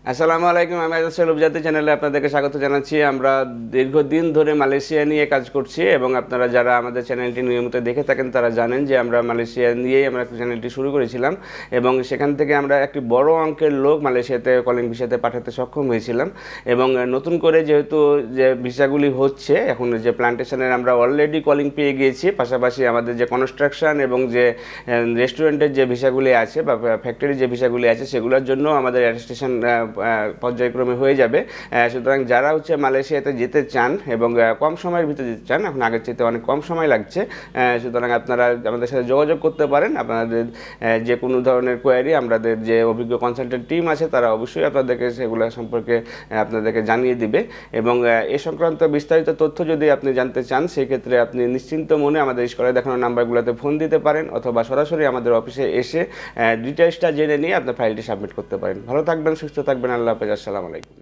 আসসালামু আলাইকুম। আমি আজাদ উপজাতি চ্যানেলে আপনাদেরকে স্বাগত জানাচ্ছি। আমরা দীর্ঘদিন ধরে মালয়েশিয়া নিয়ে কাজ করছি এবং আপনারা যারা আমাদের চ্যানেলটি নিয়মিত দেখে থাকেন তারা জানেন যে আমরা মালয়েশিয়া নিয়েই আমরা চ্যানেলটি শুরু করেছিলাম এবং সেখান থেকে আমরা একটি বড় অঙ্কের লোক মালয়েশিয়াতে কলিং ভিসাতে পাঠাতে সক্ষম হয়েছিলাম। এবং নতুন করে যেহেতু যে ভিসাগুলি হচ্ছে, এখন যে প্ল্যান্টেশনের আমরা অলরেডি কলিং পেয়ে গিয়েছি, পাশাপাশি আমাদের যে কনস্ট্রাকশন এবং যে রেস্টুরেন্টের যে ভিসাগুলি আছে বা ফ্যাক্টরির যে ভিসাগুলি আছে সেগুলোর জন্য আমাদের অ্যাটেস্টেশন পর্যায়ক্রমে হয়ে যাবে। সুতরাং যারা মালয়েশিয়াতে যেতে চান এবং কম সময়ের ভিতরে যেতে চান, এখন আগের চাইতে অনেক কম সময় লাগছে, সুতরাং আপনারা আমাদের সাথে যোগাযোগ করতে পারেন। আপনাদের যে কোনো ধরনের কোয়ারি আমাদের যে অভিজ্ঞ কনসালটেন্ট টিম আছে তারা অবশ্যই আপনাদেরকে সেগুলো সম্পর্কে আপনাদেরকে জানিয়ে দিবে। এবং এ সংক্রান্ত বিস্তারিত তথ্য যদি আপনি জানতে চান সেক্ষেত্রে আপনি নিশ্চিন্ত মনে আমাদের স্ক্রিনে দেখানো নাম্বারগুলোতে ফোন দিতে পারেন অথবা সরাসরি আমাদের অফিসে এসে ডিটেলসটা জেনে নিয়ে আপনার ফাইলটি সাবমিট করতে পারেন। ভালো থাকবেন, সুস্থ থাকবেন। আল্লাহ হাফেজ। আসসালামু আলাইকুম।